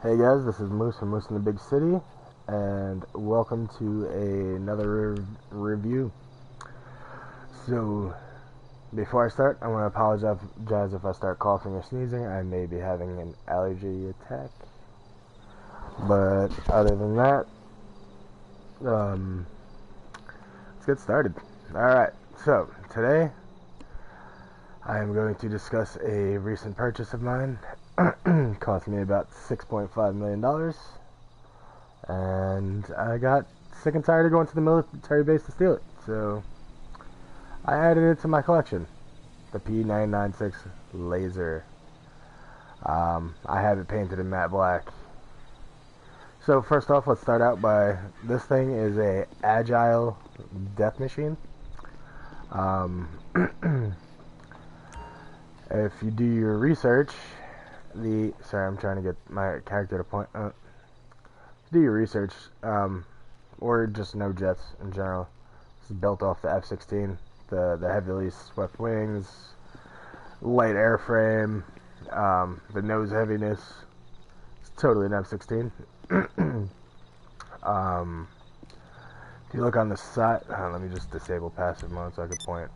Hey guys, this is Moose from Moose in the Big City, and welcome to another review. So, before I start, I want to apologize if I start coughing or sneezing. I may be having an allergy attack. But other than that, let's get started. Alright, so today I am going to discuss a recent purchase of mine. Cost me about $6.5 million, and I got sick and tired of going to the military base to steal it, so I added it to my collection, the P-996 Lazer. I have it painted in matte black. So first off, let's start out by, this thing is a agile death machine. If you do your research, sorry, I'm trying to get my character to point. Do your research, or just know jets in general. This is built off the F-16, the heavily swept wings, light airframe, the nose heaviness. It's totally an F-16. If you look on the side, let me just disable passive mode so I can point.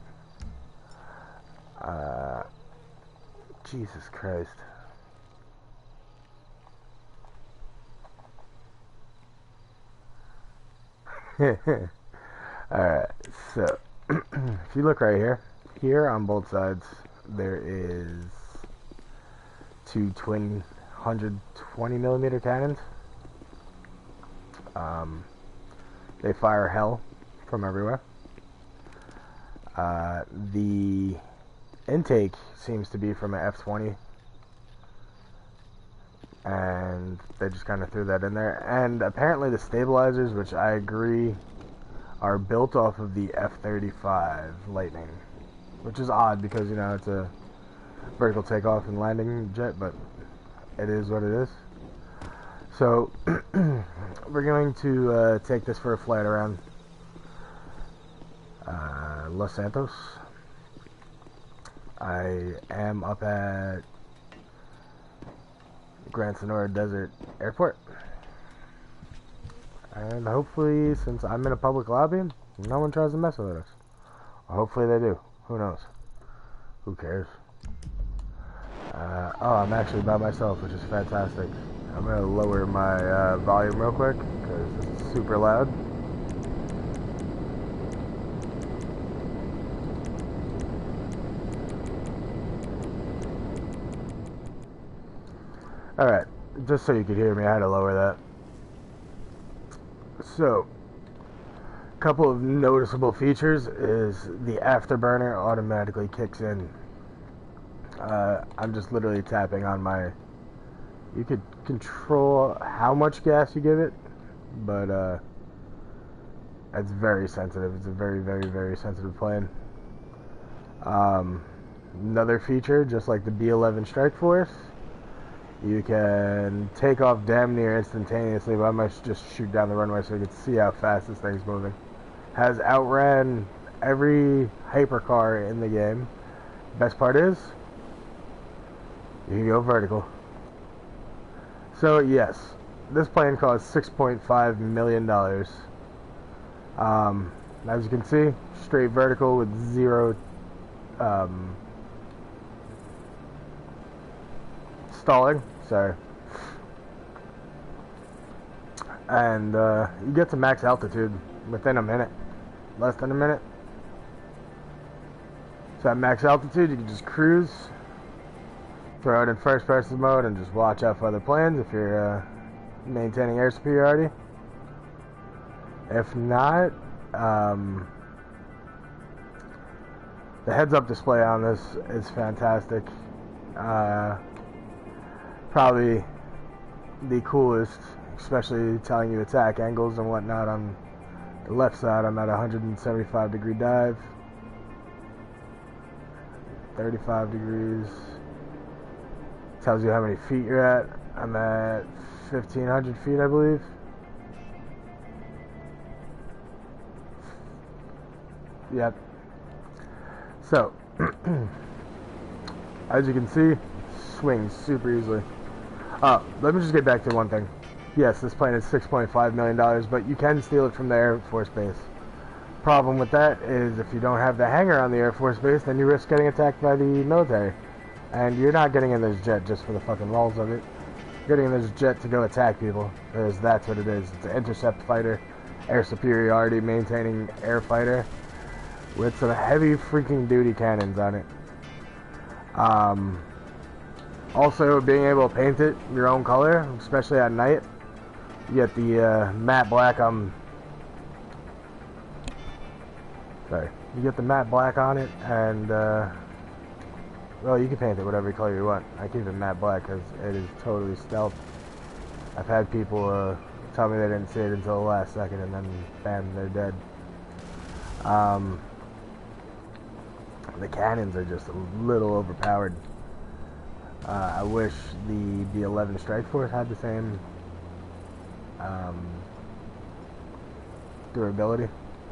Jesus Christ. Alright, so if you look right here on both sides, there is two twin 120mm cannons. They fire hell from everywhere. The intake seems to be from an F-20, and they just kind of threw that in there. And apparently the stabilizers, which I agree, are built off of the F-35 Lightning, which is odd because, you know, it's a vertical takeoff and landing jet, but it is what it is. So we're going to take this for a flight around Los Santos. I am up at Grand Sonora Desert Airport, and hopefully, since I'm in a public lobby, no one tries to mess with us. Hopefully they do. Who knows? Who cares? Oh, I'm actually by myself, which is fantastic. I'm going to lower my volume real quick because it's super loud. Alright, just so you could hear me, I had to lower that. So, a couple of noticeable features is the afterburner automatically kicks in. I'm just literally tapping on my... You could control how much gas you give it, but it's very sensitive. It's a very, very, very sensitive plane. Another feature, just like the B-11 Strike Force, you can take off damn near instantaneously, but I might just shoot down the runway so you can see how fast this thing's moving. Has outran every hypercar in the game. Best part is, you can go vertical. So yes, this plane cost $6.5 million. As you can see, straight vertical with zero stalling, sorry. And you get to max altitude within a minute, less than a minute. So at max altitude, you can just cruise, throw it in first person mode, and just watch out for other planes if you're maintaining air superiority. If not, the heads-up display on this is fantastic. Probably the coolest, especially telling you attack angles and whatnot. On the left side, I'm at a 175-degree dive, 35 degrees. Tells you how many feet you're at. I'm at 1,500 feet, I believe. Yep. So, as you can see, swings super easily. Let me just get back to one thing. Yes, this plane is $6.5 million, but you can steal it from the Air Force Base. Problem with that is if you don't have the hangar on the Air Force Base, then you risk getting attacked by the military. And you're not getting in this jet just for the fucking lulz of it. You're getting in this jet to go attack people, because that's what it is. It's an intercept fighter, air superiority, maintaining air fighter, with some heavy freaking duty cannons on it. Also, being able to paint it your own color, especially at night. You get the matte black on... Sorry. You get the matte black on it, and, well, you can paint it whatever color you want. I keep it matte black because it is totally stealth. I've had people tell me they didn't see it until the last second, and then, bam, they're dead. The cannons are just a little overpowered. I wish the B-11 Strike Force had the same durability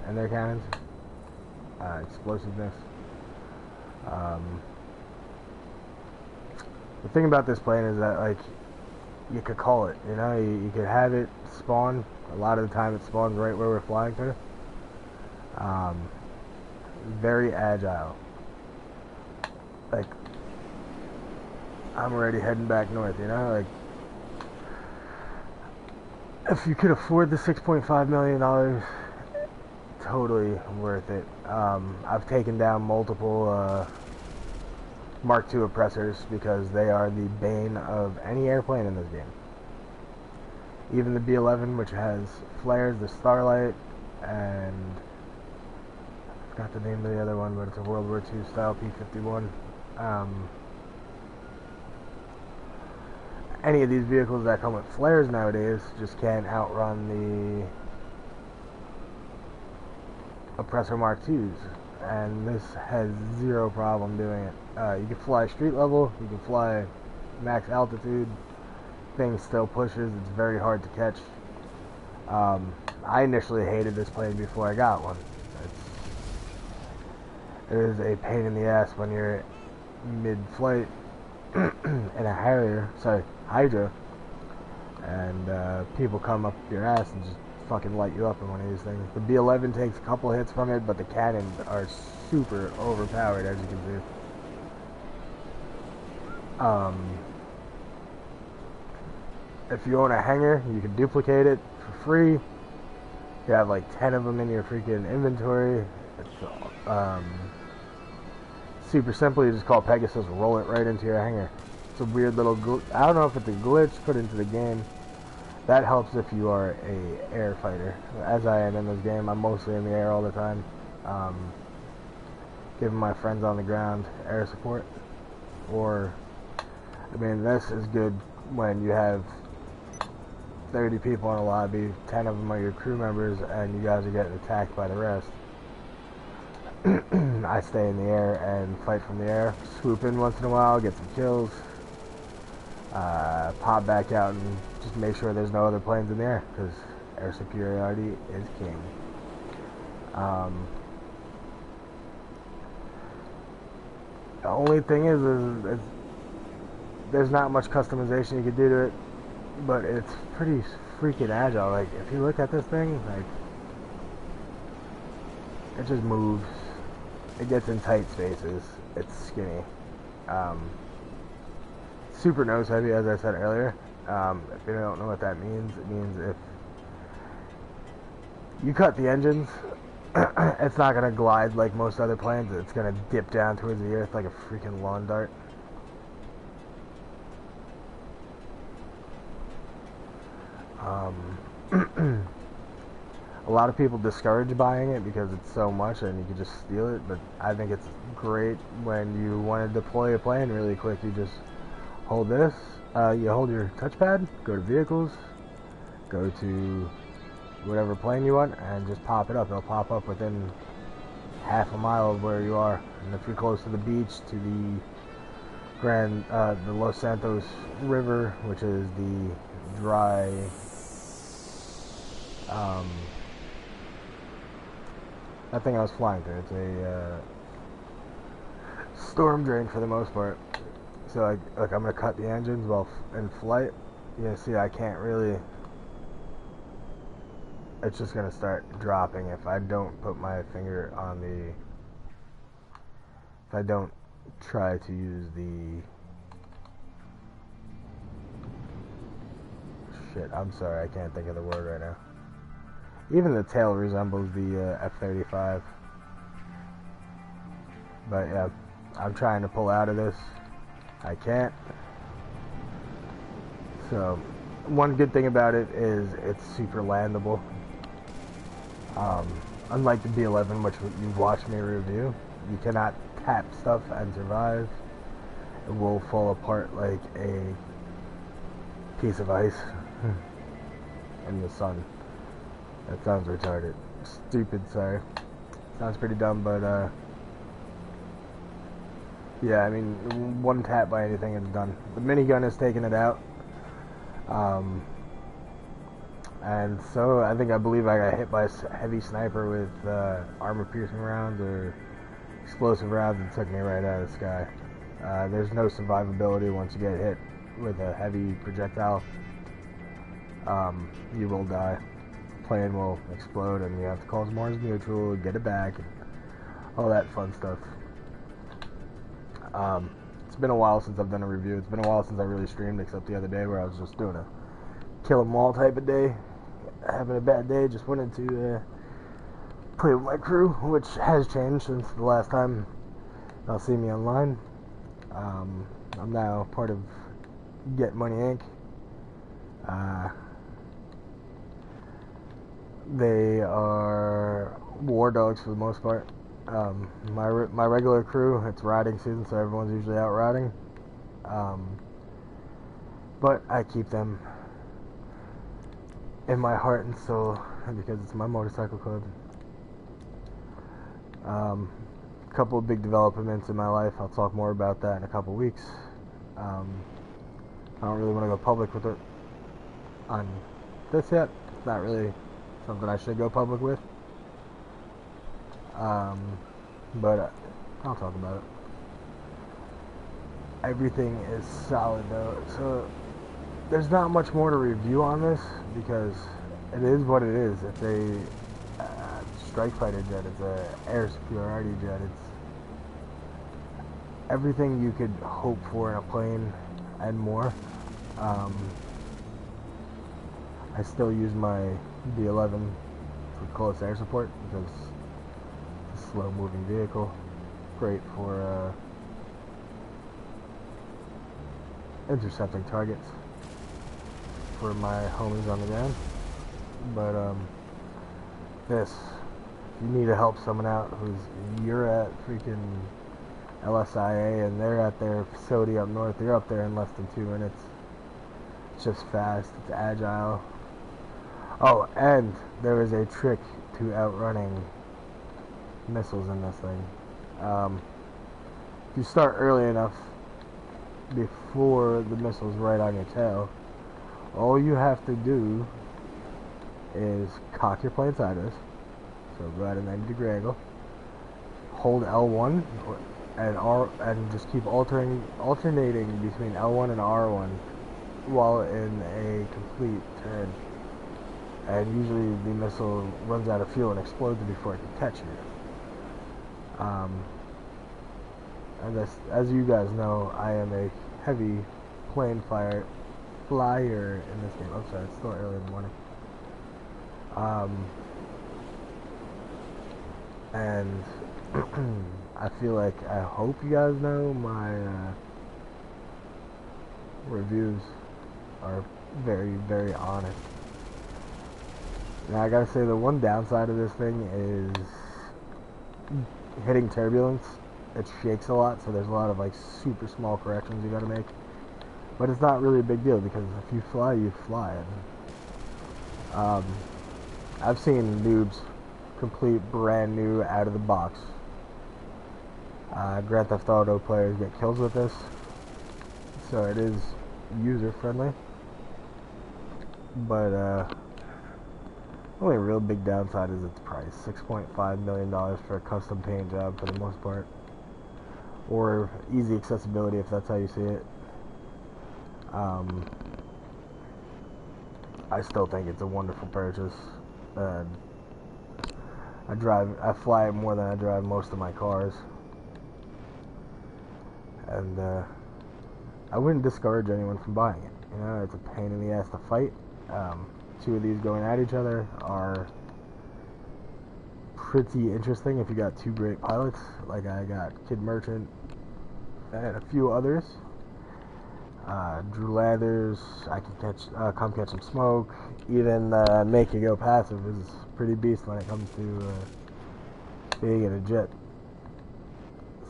in their cannons, explosiveness. The thing about this plane is that, like, you could call it, you know, you could have it spawn. A lot of the time it spawns right where we're flying to. Very agile. Like, I'm already heading back north, you know, like, if you could afford the $6.5 million, totally worth it. I've taken down multiple Mark II oppressors because they are the bane of any airplane in this game. Even the B-11, which has flares, the Starlight, and I forgot the name of the other one, but it's a World War II style P-51. Any of these vehicles that come with flares nowadays just can't outrun the Oppressor Mark IIs, and this has zero problem doing it. You can fly street level, you can fly max altitude, thing still pushes, it's very hard to catch. I initially hated this plane before I got one. It is a pain in the ass when you're mid-flight in a Hydra, and people come up your ass and just fucking light you up in one of these things. The B-11 takes a couple hits from it, but the cannons are super overpowered, as you can see. If you own a hangar, you can duplicate it for free. You have like 10 of them in your freaking inventory. It's super simple. You just call Pegasus, roll it right into your hangar. It's a weird little I don't know if it's a glitch put into the game. That helps if you are a air fighter, as I am in this game. I'm mostly in the air all the time, giving my friends on the ground air support. Or, I mean, this is good when you have 30 people in a lobby, 10 of them are your crew members, and you guys are getting attacked by the rest. I stay in the air and fight from the air, swoop in once in a while, get some kills, pop back out and just make sure there's no other planes in the air, because air superiority is king. The only thing is there's not much customization you can do to it, but it's pretty freaking agile. Like, if you look at this thing, like, it just moves. It gets in tight spaces. It's skinny. Super nose heavy, as I said earlier. If you don't know what that means, it means if you cut the engines, it's not going to glide like most other planes. It's going to dip down towards the earth like a freaking lawn dart. A lot of people discourage buying it because it's so much and you can just steal it, but I think it's great when you want to deploy a plane really quick. You just hold this, you hold your touchpad, go to vehicles, go to whatever plane you want, and just pop it up. It'll pop up within half a mile of where you are. And if you're close to the beach, to the Los Santos River, which is the dry, that thing I was flying through, it's a storm drain for the most part. So like I'm gonna cut the engines while in flight. You see, I can't really. It's just gonna start dropping if I don't put my finger on the. If I don't try to use the. Shit, I'm sorry, I can't think of the word right now. Even the tail resembles the F-35. But yeah, I'm trying to pull out of this. I can't. So, one good thing about it is it's super landable. Unlike the B-11, which you've watched me review, you cannot tap stuff and survive. It will fall apart like a piece of ice in the sun. That sounds retarded. Stupid, sorry. Sounds pretty dumb, but yeah, I mean, one tap by anything is done. The minigun has taken it out. And so I believe I got hit by a heavy sniper with armor-piercing rounds or explosive rounds and took me right out of the sky. There's no survivability once you get hit with a heavy projectile. You will die. Plane will explode and you have to call Mars neutral, get it back, all that fun stuff. It's been a while since I've done a review. It's been a while since I really streamed, except the other day where I was just doing a kill 'em all type of day. Having a bad day, just wanted to play with my crew, which has changed since the last time y'all see me online. I'm now part of Get Money Inc. They are war dogs for the most part. My regular crew, it's riding season, so everyone's usually out riding. But I keep them in my heart and soul because it's my motorcycle club. A couple of big developments in my life. I'll talk more about that in a couple weeks. I don't really want to go public with it on this yet. It's not really something I should go public with. But I'll talk about it. Everything is solid though, so there's not much more to review on this because it is what it is. It's a strike fighter jet. It's a air superiority jet. It's everything you could hope for in a plane and more. I still use my B-11 for close air support because it's a slow-moving vehicle. Great for intercepting targets for my homies on the ground. But this, if you need to help someone out you're at freaking LSIA and they're at their facility up north, you're up there in less than 2 minutes. It's just fast, it's agile. Oh, and there is a trick to outrunning missiles in this thing. If you start early enough before the missile's right on your tail, all you have to do is cock your plane sideways, so go at a 90-degree angle, hold L1 and just keep alternating between L1 and R1 while in a complete turn. And usually the missile runs out of fuel and explodes before it can catch you. And as you guys know, I am a heavy plane flyer in this game. I'm sorry, it's still early in the morning. And I feel like, I hope you guys know my reviews are very, very honest. Now I gotta say, the one downside of this thing is hitting turbulence. It shakes a lot, so there's a lot of like super small corrections you gotta make. But it's not really a big deal because if you fly, you fly. I've seen noobs complete brand new out of the box Grand Theft Auto players get kills with this, so it is user friendly. But only real big downside is its price. $6.5 million for a custom paint job for the most part. or easy accessibility, if that's how you see it. I still think it's a wonderful purchase. I fly it more than I drive most of my cars, and I wouldn't discourage anyone from buying it. You know, it's a pain in the ass to fight. Two of these going at each other are pretty interesting if you got two great pilots, like I got Kid Merchant and a few others. Drew Lathers, I can come catch some smoke. Even Make You Go Passive is pretty beast when it comes to being in a jet.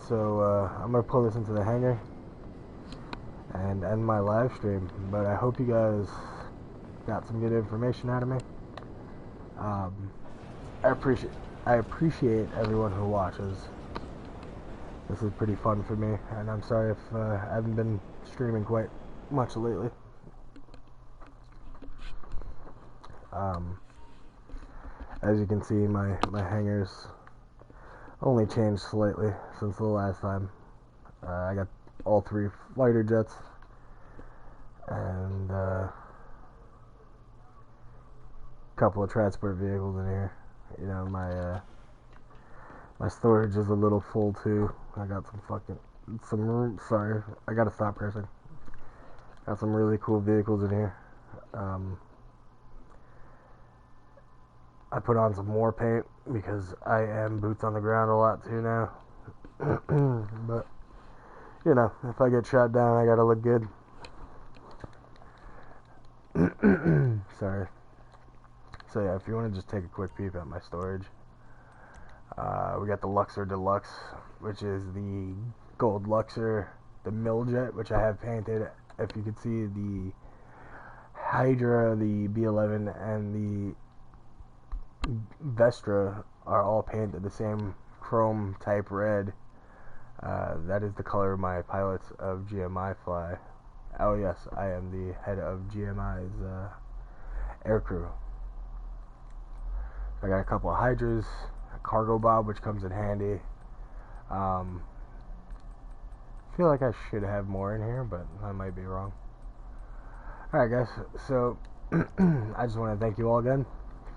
So I'm gonna pull this into the hangar and end my live stream. But I hope you guys got some good information out of me. I appreciate everyone who watches. This is pretty fun for me, and I'm sorry if I haven't been streaming quite much lately. As you can see, my hangars only changed slightly since the last time. I got all three fighter jets and a couple of transport vehicles in here. You know, my storage is a little full too. I got some room. Sorry, I gotta stop cursing. Got some really cool vehicles in here. I put on some more paint because I am boots on the ground a lot too now. But you know, if I get shot down, I gotta look good. Sorry. So yeah, if you want to just take a quick peep at my storage, we got the Luxor Deluxe, which is the gold Luxor, the Milljet, which I have painted. If you can see, the Hydra, the B-11, and the Vestra are all painted the same chrome type red. That is the color my pilots of GMI fly. Oh yes, I am the head of GMI's aircrew. I got a couple of Hydras, a cargo bob, which comes in handy. I feel like I should have more in here, but I might be wrong. Alright guys, so I just want to thank you all again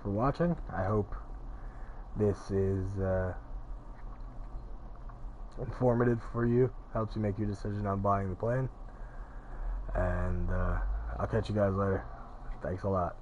for watching. I hope this is informative for you, helps you make your decision on buying the plane, and I'll catch you guys later. Thanks a lot.